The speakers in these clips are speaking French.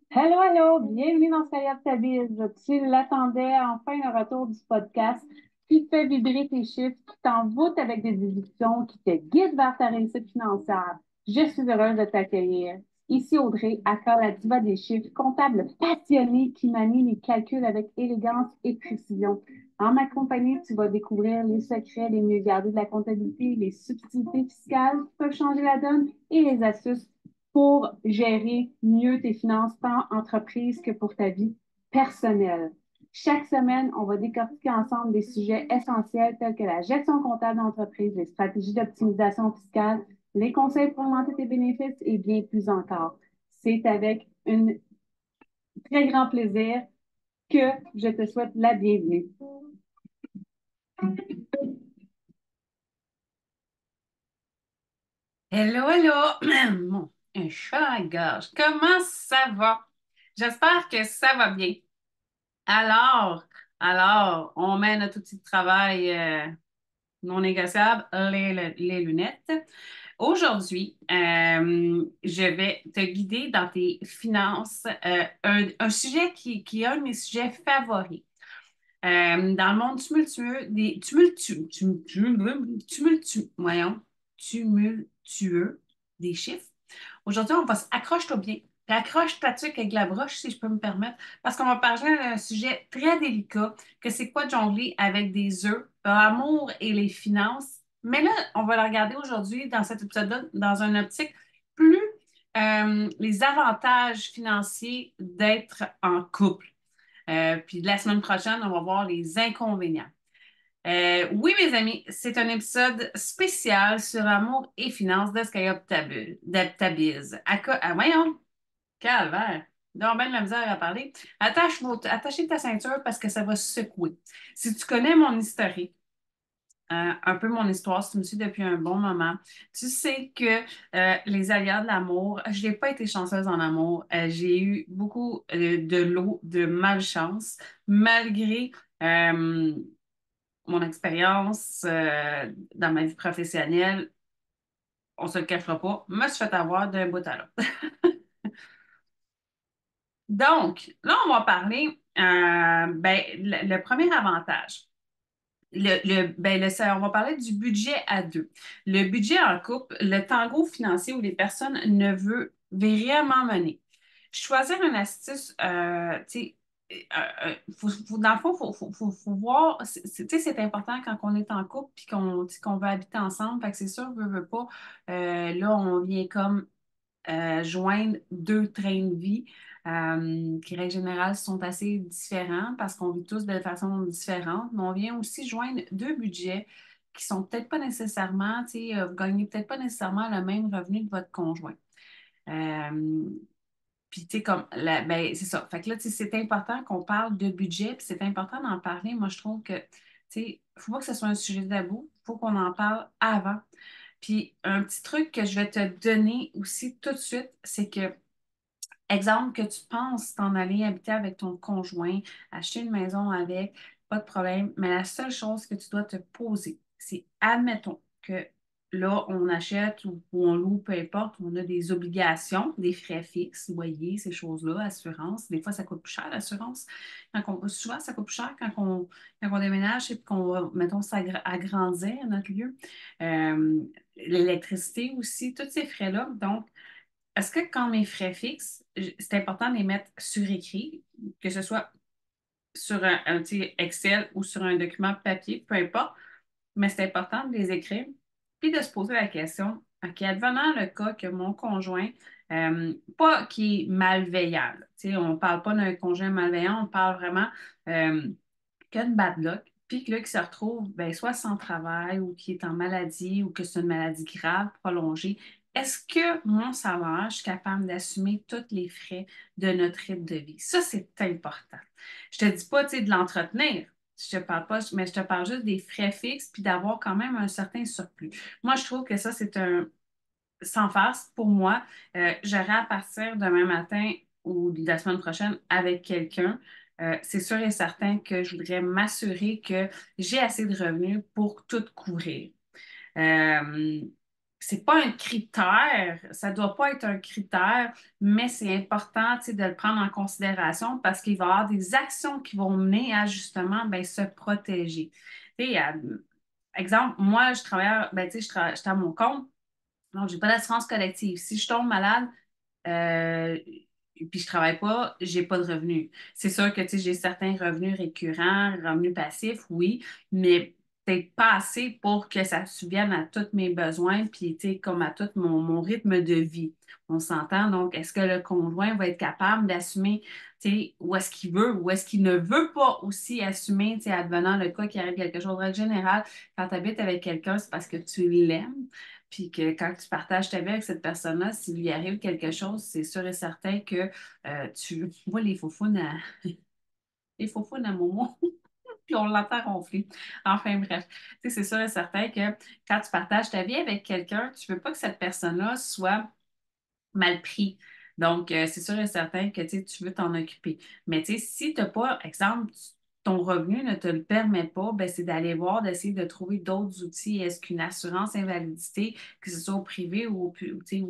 Hello, hello, bienvenue dans Soyez ta bise. Tu l'attendais, enfin le retour du podcast qui te fait vibrer tes chiffres, qui t'envoûte avec des déductions, qui te guide vers ta réussite financière. Je suis heureuse de t'accueillir. Ici Audrey, aka la diva des chiffres, comptable passionnée qui manie les calculs avec élégance et précision. En ma compagnie, tu vas découvrir les secrets les mieux gardés de la comptabilité, les subtilités fiscales qui peuvent changer la donne et les astuces pour gérer mieux tes finances, tant entreprise que pour ta vie personnelle. Chaque semaine, on va décortiquer ensemble des sujets essentiels tels que la gestion comptable d'entreprise, les stratégies d'optimisation fiscale, les conseils pour augmenter tes bénéfices et bien plus encore. C'est avec un très grand plaisir que je te souhaite la bienvenue. Hello, hello! Un chat à la gorge. Comment ça va? J'espère que ça va bien. Alors, on mène notre outil de travail non négociable, les lunettes. Aujourd'hui, je vais te guider dans tes finances, un sujet qui est un de mes sujets favoris. Dans le monde tumultueux des chiffres. Aujourd'hui, on va accroche-toi bien. Puis accroche ta tuque avec la broche, si je peux me permettre, parce qu'on va parler d'un sujet très délicat, que c'est quoi de jongler avec des œufs, l'amour et les finances. Mais là, on va le regarder aujourd'hui dans cet épisode-là, dans une optique plus les avantages financiers d'être en couple. Puis la semaine prochaine, on va voir les inconvénients. Oui, mes amis, c'est un épisode spécial sur amour et finances de d'Aptabiz. Voyons, calvaire. Donc, ben de la misère à parler. Attachez ta ceinture parce que ça va secouer. Si tu connais mon historique, un peu mon histoire, si tu me suis depuis un bon moment, tu sais que les aléas de l'amour, je n'ai pas été chanceuse en amour. J'ai eu beaucoup de lots de malchance, malgré mon expérience dans ma vie professionnelle. On ne se le cachera pas, me suis fait avoir d'un bout à l'autre. Donc, là, on va parler, le premier avantage. On va parler du budget à deux. Le budget en couple, le tango financier où les personnes ne veulent vraiment mener. Choisir une astuce, tu sais, dans le fond, faut voir, tu sais, c'est important quand on est en couple puis qu'on veut habiter ensemble. Fait que c'est sûr, veut pas, là, on vient comme joindre deux trains de vie qui, règle générale, sont assez différents parce qu'on vit tous de façon différente, mais on vient aussi joindre deux budgets qui sont peut-être pas nécessairement, tu sais, vous gagnez peut-être pas nécessairement le même revenu que votre conjoint. Euh, Puis, tu sais, c'est ça. Fait que là, tu sais, c'est important qu'on parle de budget, puis c'est important d'en parler. Moi, je trouve que, tu sais, faut pas que ce soit un sujet tabou, il faut qu'on en parle avant. Puis, un petit truc que je vais te donner aussi tout de suite, c'est que, exemple, que tu penses t'en aller habiter avec ton conjoint, acheter une maison avec, pas de problème, mais la seule chose que tu dois te poser, c'est admettons que là, on achète ou on loue, peu importe, on a des obligations, des frais fixes, loyer, ces choses-là, assurance. Des fois, ça coûte plus cher, l'assurance. Souvent, ça coûte plus cher quand on déménage et qu'on va, mettons, agrandir notre lieu. Euh, L'électricité aussi, tous ces frais-là. Donc, est-ce que quand mes frais fixes, c'est important de les mettre sur écrit, que ce soit sur un petit Excel ou sur un document papier, peu importe, mais c'est important de les écrire, puis de se poser la question, OK, advenant le cas que mon conjoint, pas qui est malveillant, là, tu sais, on ne parle pas d'un conjoint malveillant, on parle vraiment que de bad luck, puis que là, qui se retrouve ben, soit sans travail ou qui est en maladie ou que c'est une maladie grave, prolongée, est-ce que mon salaire, je suis capable d'assumer tous les frais de notre rythme de vie? Ça, c'est important. Je te dis pas, tu sais, de l'entretenir. Je te parle pas, mais je te parle juste des frais fixes puis d'avoir quand même un certain surplus. Moi, je trouve que ça, c'est un sans farce pour moi. J'aurai à partir demain matin ou de la semaine prochaine avec quelqu'un. C'est sûr et certain que je voudrais m'assurer que j'ai assez de revenus pour tout couvrir. Euh, c'est pas un critère, ça doit pas être un critère, mais c'est important, tu sais, de le prendre en considération parce qu'il va y avoir des actions qui vont mener à justement ben, se protéger. Tu sais, exemple, moi, je travaille, ben, tu sais, j'étais à mon compte, donc j'ai pas d'assurance collective. Si je tombe malade, euh, puis je travaille pas, j'ai pas de revenus. C'est sûr que tu sais, j'ai certains revenus récurrents, revenus passifs, oui, mais peut-être pas assez pour que ça subvienne à tous mes besoins, puis tu sais, comme à tout mon rythme de vie. On s'entend, donc est-ce que le conjoint va être capable d'assumer, tu sais, où est-ce qu'il veut, ou est-ce qu'il ne veut pas aussi assumer, tu sais, advenant le cas qu'il arrive quelque chose. En règle générale, quand tu habites avec quelqu'un, c'est parce que tu l'aimes. Puis que quand tu partages ta vie avec cette personne-là, s'il lui arrive quelque chose, c'est sûr et certain que tu vois les faufounes à Momo, puis on l'entend ronfler. Enfin bref, tu sais, c'est sûr et certain que quand tu partages ta vie avec quelqu'un, tu veux pas que cette personne-là soit mal pris. Donc, c'est sûr et certain que tu sais, tu veux t'en occuper. Mais tu sais, si tu n'as pas, exemple, ton revenu ne te le permet pas, ben, c'est d'aller voir, d'essayer de trouver d'autres outils. Est-ce qu'une assurance invalidité, que ce soit au privé ou, tu sais,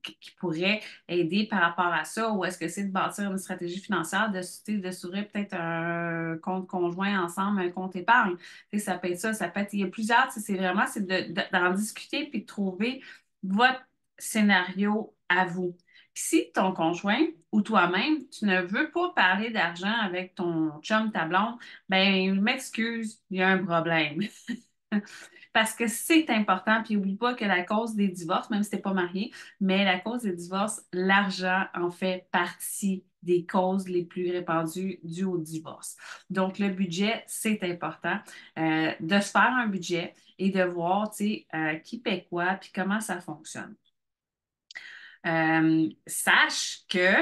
qui pourrait aider par rapport à ça, ou est-ce que c'est de bâtir une stratégie financière, de, tu sais, de s'ouvrir peut-être un compte conjoint ensemble, un compte épargne. Tu sais, ça peut être ça, ça peut être, il y a plusieurs, tu sais, c'est vraiment, c'est d'en discuter puis de trouver votre scénario à vous. Puis si ton conjoint ou toi-même, tu ne veux pas parler d'argent avec ton chum, ta blonde, ben m'excuse, il y a un problème. Parce que c'est important, puis n'oublie pas que la cause des divorces, même si tu n'es pas marié, mais la cause des divorces, l'argent en fait partie des causes les plus répandues dues au divorce. Donc, le budget, c'est important de se faire un budget et de voir, tu sais, qui paie quoi, puis comment ça fonctionne. Sache que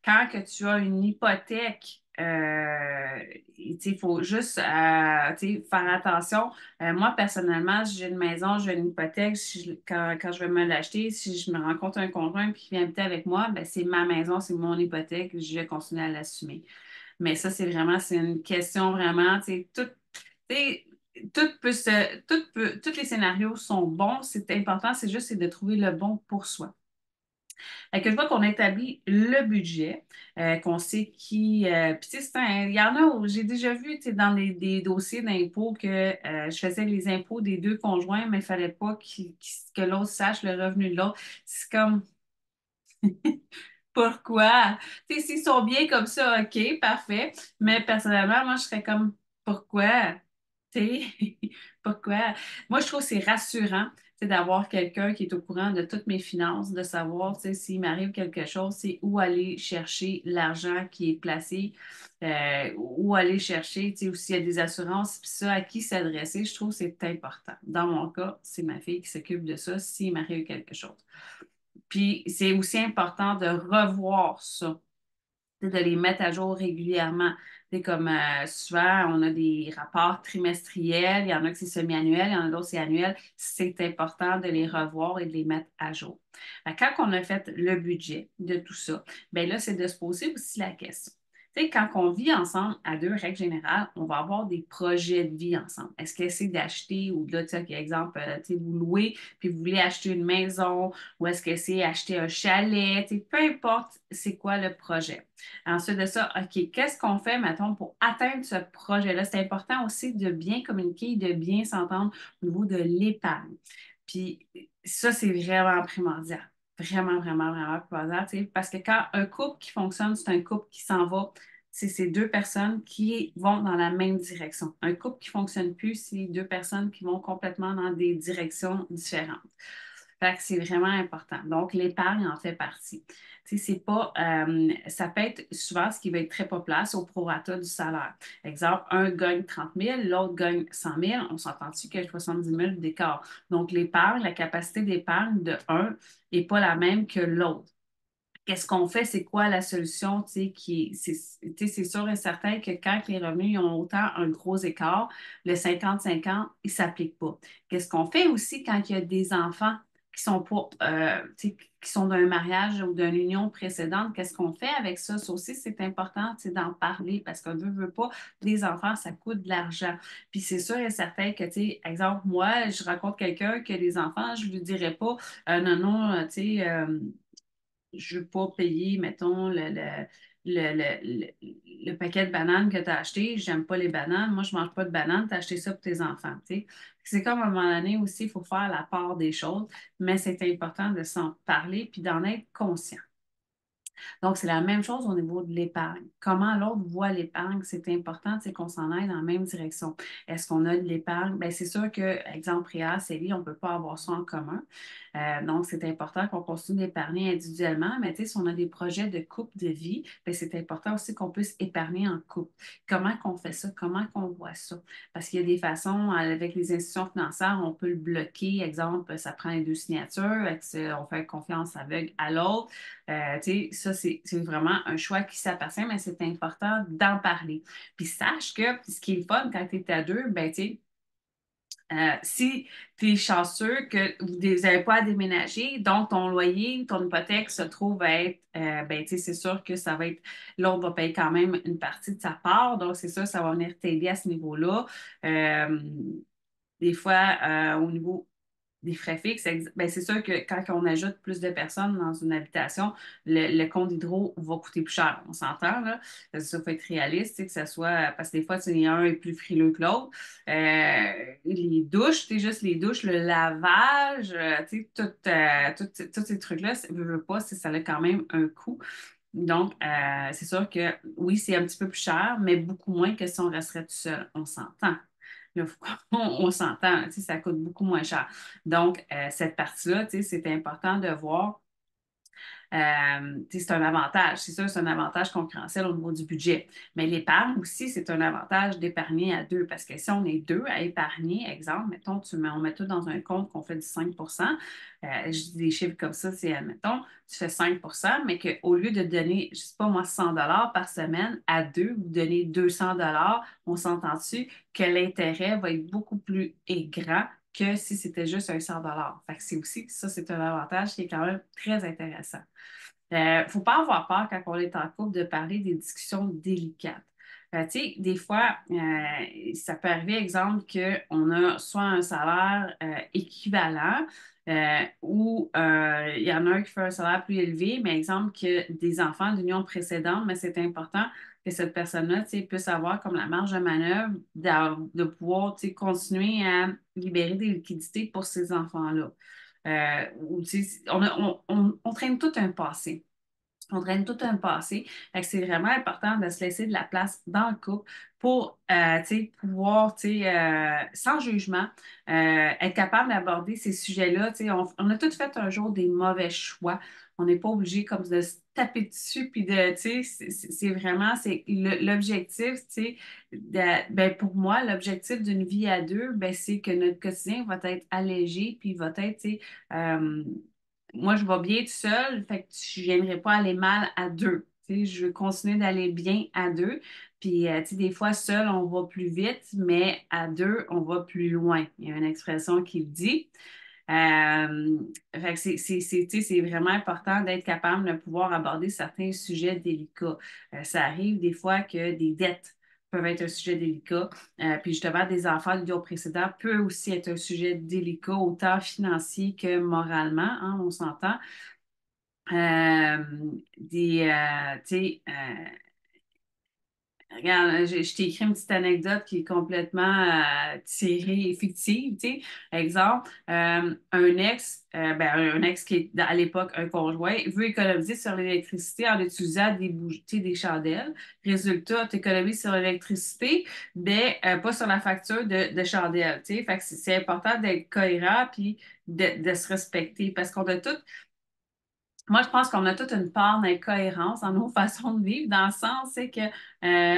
quand que tu as une hypothèque, il faut juste faire attention. Moi, personnellement, si j'ai une maison, j'ai une hypothèque, quand je vais me l'acheter, si je me rencontre un conjoint qui vient habiter avec moi, ben, c'est ma maison, c'est mon hypothèque, je vais continuer à l'assumer. Mais ça, c'est une question vraiment, tu sais, tous les scénarios sont bons. C'est important, c'est de trouver le bon pour soi. Fait que je vois qu'on établit le budget, qu'on sait qui. Puis, tu sais, il y en a où j'ai déjà vu, tu sais, dans des dossiers d'impôts que je faisais les impôts des deux conjoints, mais il ne fallait pas que l'autre sache le revenu de l'autre. C'est comme, pourquoi? Tu sais, s'ils sont bien comme ça, OK, parfait. Mais personnellement, moi, je serais comme, pourquoi? Tu sais, pourquoi? Moi, je trouve que c'est rassurant, tu sais, d'avoir quelqu'un qui est au courant de toutes mes finances, de savoir, tu sais, s'il m'arrive quelque chose, c'est où aller chercher l'argent qui est placé, où aller chercher, tu sais, ou s'il y a des assurances, puis ça, à qui s'adresser, je trouve que c'est important. Dans mon cas, c'est ma fille qui s'occupe de ça s'il m'arrive quelque chose. Puis c'est aussi important de revoir ça, de les mettre à jour régulièrement. C'est comme souvent, on a des rapports trimestriels, il y en a que c'est semi-annuel, il y en a d'autres c'est annuel. C'est important de les revoir et de les mettre à jour. Fait que quand on a fait le budget de tout ça, bien là, c'est de se poser aussi la question. Tu sais, quand on vit ensemble à deux, règles générales, on va avoir des projets de vie ensemble. Est-ce que c'est d'acheter ou là, tu sais, par exemple, tu sais, vous louez puis vous voulez acheter une maison ou est-ce que c'est acheter un chalet? Tu sais, peu importe c'est quoi le projet. Ensuite de ça, OK, qu'est-ce qu'on fait, mettons, pour atteindre ce projet-là? C'est important aussi de bien communiquer, de bien s'entendre au niveau de l'épargne. Puis ça, c'est vraiment primordial. Vraiment, vraiment, vraiment primordial, tu sais, parce que quand un couple qui fonctionne, c'est un couple qui s'en va. C'est ces deux personnes qui vont dans la même direction. Un couple qui ne fonctionne plus, c'est deux personnes qui vont complètement dans des directions différentes. Fait que c'est vraiment important. Donc, l'épargne en fait partie. Tu sais, c'est pas, ça peut être souvent ce qui va être très populaire, c'est au prorata du salaire. Exemple, un gagne 30 000, l'autre gagne 100 000. On s'entend-tu qu'il y a 70 000 d'écart? Donc, l'épargne, la capacité d'épargne de un n'est pas la même que l'autre. Qu'est-ce qu'on fait? C'est quoi la solution? C'est sûr et certain que quand les revenus ils ont autant un gros écart, le 50-50, il ne s'applique pas. Qu'est-ce qu'on fait aussi quand il y a des enfants? qui sont pas, tu sais, qui sont d'un mariage ou d'une union précédente, qu'est-ce qu'on fait avec ça? Ça aussi, c'est important, tu sais, d'en parler parce qu'on veut pas, les enfants, ça coûte de l'argent. Puis c'est sûr et certain que, tu sais, exemple, moi, je rencontre quelqu'un que les enfants, je lui dirais pas, non, non, tu sais, je veux pas payer, mettons, le paquet de bananes que tu as acheté. J'aime pas les bananes. Moi, je mange pas de bananes. Tu as acheté ça pour tes enfants, tu sais. C'est comme à un moment donné aussi, il faut faire la part des choses, mais c'est important de s'en parler puis d'en être conscient. Donc, c'est la même chose au niveau de l'épargne. Comment l'autre voit l'épargne, c'est important, c'est qu'on s'en aille dans la même direction. Est-ce qu'on a de l'épargne? Bien, c'est sûr que, exemple, Réa, Célie, on ne peut pas avoir ça en commun. Donc, c'est important qu'on continue d'épargner individuellement, mais tu sais, si on a des projets de couple de vie, bien, c'est important aussi qu'on puisse épargner en couple. Comment qu'on fait ça? Comment qu'on voit ça? Parce qu'il y a des façons, avec les institutions financières, on peut le bloquer. Exemple, ça prend les deux signatures, on fait confiance aveugle à l'autre. Tu sais, ça, c'est vraiment un choix qui s'appartient, mais c'est important d'en parler. Puis sache que ce qui est le fun quand tu es à deux, ben, tu sais, si tu es chanceux que vous n'avez pas à déménager, donc ton loyer, ton hypothèque se trouve à être, ben, tu sais, c'est sûr que ça va être, l'autre va payer quand même une partie de sa part, donc c'est sûr, ça va venir t'aider à ce niveau-là. Euh, des fois, au niveau des frais fixes, ben, c'est sûr que quand on ajoute plus de personnes dans une habitation, le compte d'hydro va coûter plus cher. On s'entend, là. Ça, il faut être réaliste, tu sais, que ça soit. Parce que des fois, tu sais, un est plus frileux que l'autre. Les douches, tu sais, juste les douches, le lavage, tu sais, tous ces trucs-là, veux pas, ça a quand même un coût. Donc, c'est sûr que oui, c'est un petit peu plus cher, mais beaucoup moins que si on resterait tout seul. On s'entend. Là, on s'entend, tu sais, ça coûte beaucoup moins cher. Donc, cette partie-là, tu sais, c'est important de voir. C'est un avantage. C'est sûr, c'est un avantage concurrentiel au niveau du budget. Mais l'épargne aussi, c'est un avantage d'épargner à deux. Parce que si on est deux à épargner, exemple, mettons, on met tout dans un compte qu'on fait du 5 je dis des chiffres comme ça, c'est, admettons, tu fais 5 mais qu'au lieu de donner, je ne sais pas moi, 100 par semaine, à deux, vous donnez 200 on s'entend dessus que l'intérêt va être beaucoup plus grand que si c'était juste un 100 Fait que c'est aussi, ça, c'est un avantage qui est quand même très intéressant. Il ne faut pas avoir peur quand on est en couple de parler des discussions délicates. Tu sais, des fois, ça peut arriver, exemple, qu'on a soit un salaire équivalent ou il y en a un qui fait un salaire plus élevé, mais exemple que des enfants d'union précédente, mais c'est important que cette personne-là, tu sais, puisse avoir comme la marge de manœuvre de pouvoir, tu sais, continuer à libérer des liquidités pour ces enfants-là. Tu sais, on traîne tout un passé. On traîne tout un passé. Fait que c'est vraiment important de se laisser de la place dans le couple pour tu sais, pouvoir, tu sais, sans jugement, être capable d'aborder ces sujets-là. Tu sais, on a tous fait un jour des mauvais choix. On n'est pas obligé comme de se taper dessus puis de, tu sais, c'est vraiment, c'est l'objectif, tu sais, ben pour moi, l'objectif d'une vie à deux, ben c'est que notre quotidien va être allégé puis va être, tu sais, moi, je vais bien tout seul, fait que je ne viendrai pas aller mal à deux. Tu sais, je veux continuer d'aller bien à deux. Puis, tu sais, des fois, seul, on va plus vite, mais à deux, on va plus loin. Il y a une expression qui le dit. Euh, Fait que tu sais, c'est vraiment important d'être capable de pouvoir aborder certains sujets délicats. Ça arrive des fois que des dettes peuvent être un sujet délicat. Puis justement, des enfants du jour précédent peut aussi être un sujet délicat, autant financier que moralement, hein, on s'entend. Euh, Tu sais, regarde, je t'ai écrit une petite anecdote qui est complètement tirée et fictive, tu sais. Exemple, un ex qui est à l'époque un conjoint veut économiser sur l'électricité en utilisant des bougies, tu sais, des chandelles. Résultat, tu économises sur l'électricité, mais pas sur la facture de chandelles, tu sais. Fait que c'est important d'être cohérent puis de se respecter parce qu'on a tout moi, je pense qu'on a toute une part d'incohérence dans nos façons de vivre, dans le sens, c'est que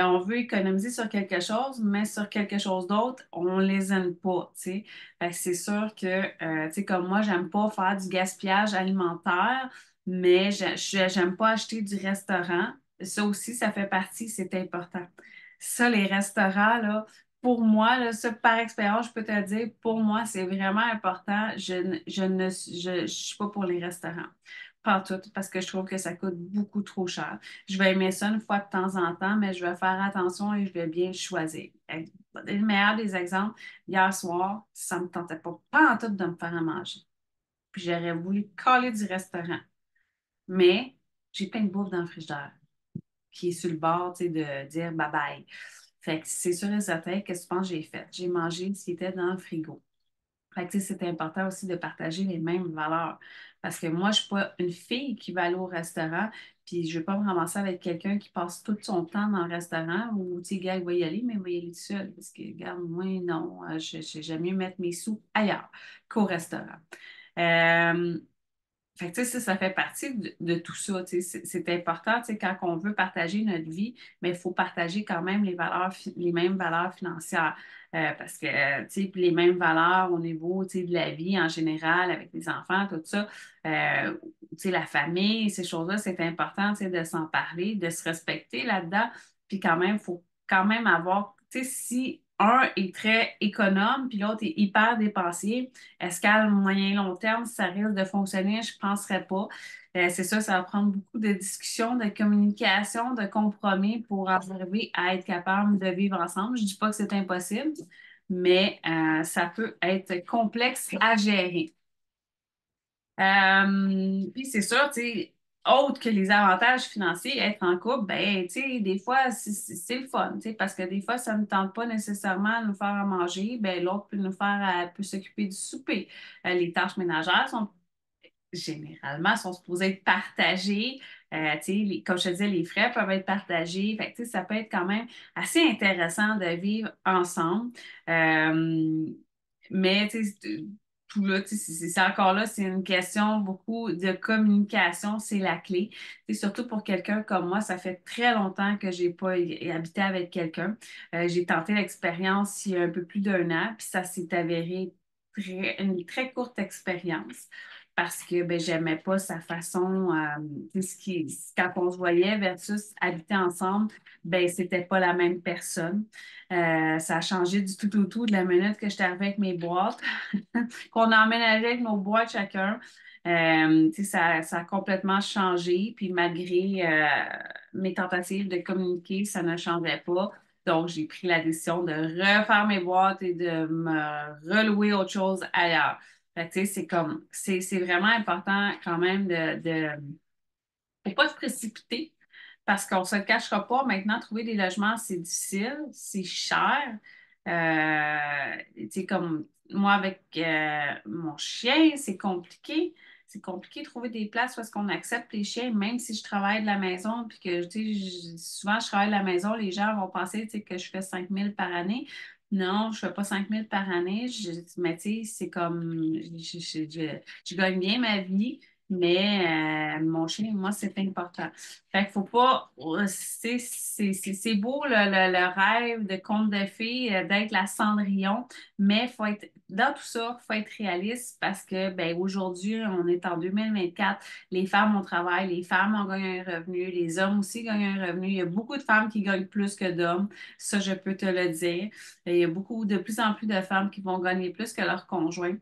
on veut économiser sur quelque chose, mais sur quelque chose d'autre, on les aime pas, tu sais. Fait que c'est sûr que, tu sais, comme moi, j'aime pas faire du gaspillage alimentaire, mais j'aime pas acheter du restaurant. Ça aussi, ça fait partie, c'est important. Ça, les restaurants, là, pour moi, là, ça, par expérience, je peux te dire, pour moi, c'est vraiment important. Je suis pas pour les restaurants. Pas tout, parce que je trouve que ça coûte beaucoup trop cher. Je vais aimer ça une fois de temps en temps, mais je vais faire attention et je vais bien choisir. Le meilleur des exemples, hier soir, ça me tentait pas en tout de me faire à manger. Puis j'aurais voulu caler du restaurant. Mais j'ai plein de bouffe dans le frigidaire qui est sur le bord, tu sais, de dire bye bye. Fait que c'est sûr et certain, qu'est-ce que tu penses que j'ai fait? J'ai mangé ce qui était dans le frigo. Fait que, tu sais, c'est important aussi de partager les mêmes valeurs. Parce que moi, je ne suis pas une fille qui va aller au restaurant, puis je ne vais pas me ramasser avec quelqu'un qui passe tout son temps dans le restaurant ou, tu sais, gars, il va y aller, mais il va y aller tout seul. Parce que, regarde, moi, non, j'aime mieux mettre mes sous ailleurs qu'au restaurant. Euh, Fait que, tu sais, ça fait partie de tout ça. Tu sais, c'est important, tu sais, quand on veut partager notre vie, mais il faut partager quand même les valeurs, les mêmes valeurs financières. Parce que, tu sais, puis les mêmes valeurs au niveau, tu sais, de la vie en général, avec les enfants, tout ça. Tu sais, la famille, ces choses-là, c'est important, tu sais, de s'en parler, de se respecter là-dedans. Puis quand même, il faut quand même avoir, tu sais, si un est très économe, puis l'autre est hyper dépensier, est-ce qu'à moyen et long terme, ça risque de fonctionner? Je ne penserais pas. C'est ça, ça va prendre beaucoup de discussions, de communication, de compromis pour arriver à être capable de vivre ensemble. Je ne dis pas que c'est impossible, mais ça peut être complexe à gérer. Puis c'est sûr, tu sais, autre que les avantages financiers, être en couple, ben, tu sais, des fois, c'est le fun, tu sais, parce que des fois, ça ne tente pas nécessairement de nous faire à manger, ben, l'autre peut nous faire, peut s'occuper du souper. Les tâches ménagères sont généralement sont supposées être partagées. Tu sais, comme je te disais, les frais peuvent être partagés. Fait que, tu sais, ça peut être quand même assez intéressant de vivre ensemble. Euh, mais tu sais, tout là, tu sais, c'est encore là, c'est une question beaucoup de communication, c'est la clé. C'est surtout pour quelqu'un comme moi, ça fait très longtemps que j'ai pas habité avec quelqu'un. J'ai tenté l'expérience il y a un peu plus d'un an, puis ça s'est avéré une très courte expérience parce que ben, j'aimais pas sa façon, quand on se voyait versus habiter ensemble, ben, c'était pas la même personne. Ça a changé du tout au tout de la minute que j'étais arrivée avec mes boîtes, qu'on a emménagé avec nos boîtes chacun. Tu sais, ça a complètement changé, puis malgré mes tentatives de communiquer, ça ne changeait pas. Donc, j'ai pris la décision de refaire mes boîtes et de me relouer autre chose ailleurs. Fait que, tu sais, c'est vraiment important quand même faut pas se précipiter parce qu'on ne se le cachera pas. Maintenant, trouver des logements, c'est difficile, c'est cher. Tu sais, comme moi avec mon chien, c'est compliqué. C'est compliqué de trouver des places où est-ce qu'on accepte les chiens, même si je travaille de la maison, puis que, tu sais, souvent je travaille de la maison, les gens vont penser, tu sais, que je fais 5 000 par année. Non, je ne fais pas 5 000 par année. Mais tu sais, c'est comme, je gagne bien ma vie, mais mon chien, moi, c'est important. Fait qu'il faut pas. C'est beau le rêve de conte de fées, d'être la Cendrillon, mais faut être dans tout ça, il faut être réaliste parce que ben aujourd'hui, on est en 2024, les femmes au travail, les femmes ont gagné un revenu, les hommes aussi gagnent un revenu. Il y a beaucoup de femmes qui gagnent plus que d'hommes, ça, je peux te le dire. Il y a beaucoup, de plus en plus de femmes qui vont gagner plus que leur conjoint.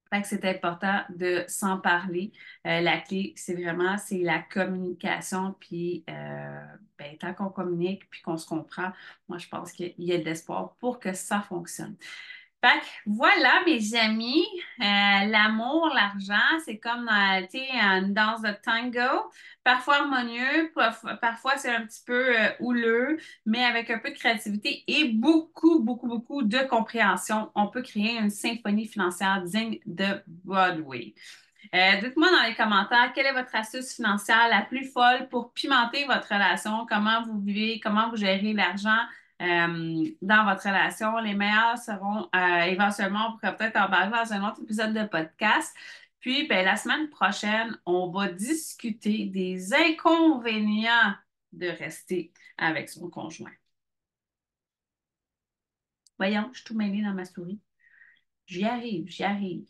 Fait que c'est important de s'en parler. La clé, c'est la communication. Puis, ben, tant qu'on communique puis qu'on se comprend, moi, je pense qu'il y a de l'espoir pour que ça fonctionne. Fait que voilà, mes amis, l'amour, l'argent, c'est comme tu sais, une danse de tango, parfois harmonieux, parfois c'est un petit peu houleux, mais avec un peu de créativité et beaucoup, beaucoup, beaucoup de compréhension, on peut créer une symphonie financière digne de Broadway. Dites-moi dans les commentaires quelle est votre astuce financière la plus folle pour pimenter votre relation, comment vous vivez, comment vous gérez l'argent dans votre relation. Les meilleurs seront éventuellement, on pourrait peut-être en parler dans un autre épisode de podcast. Puis, ben, la semaine prochaine, on va discuter des inconvénients de rester avec son conjoint. Voyons, je suis tout mêlée dans ma souris. J'y arrive, j'y arrive.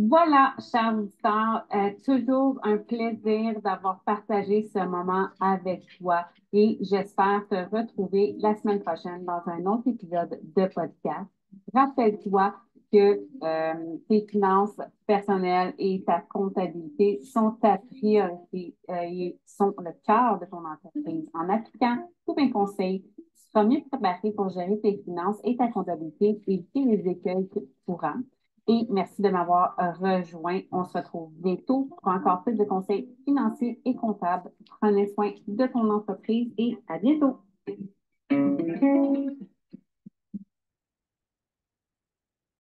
Voilà, chers auditeurs, toujours un plaisir d'avoir partagé ce moment avec toi et j'espère te retrouver la semaine prochaine dans un autre épisode de podcast. Rappelle-toi que tes finances personnelles et ta comptabilité sont ta priorité et sont le cœur de ton entreprise. En appliquant tous mes conseils, tu seras mieux préparé pour gérer tes finances et ta comptabilité et éviter les écueils courants. Et merci de m'avoir rejoint. On se retrouve bientôt pour encore plus de conseils financiers et comptables. Prenez soin de ton entreprise et à bientôt.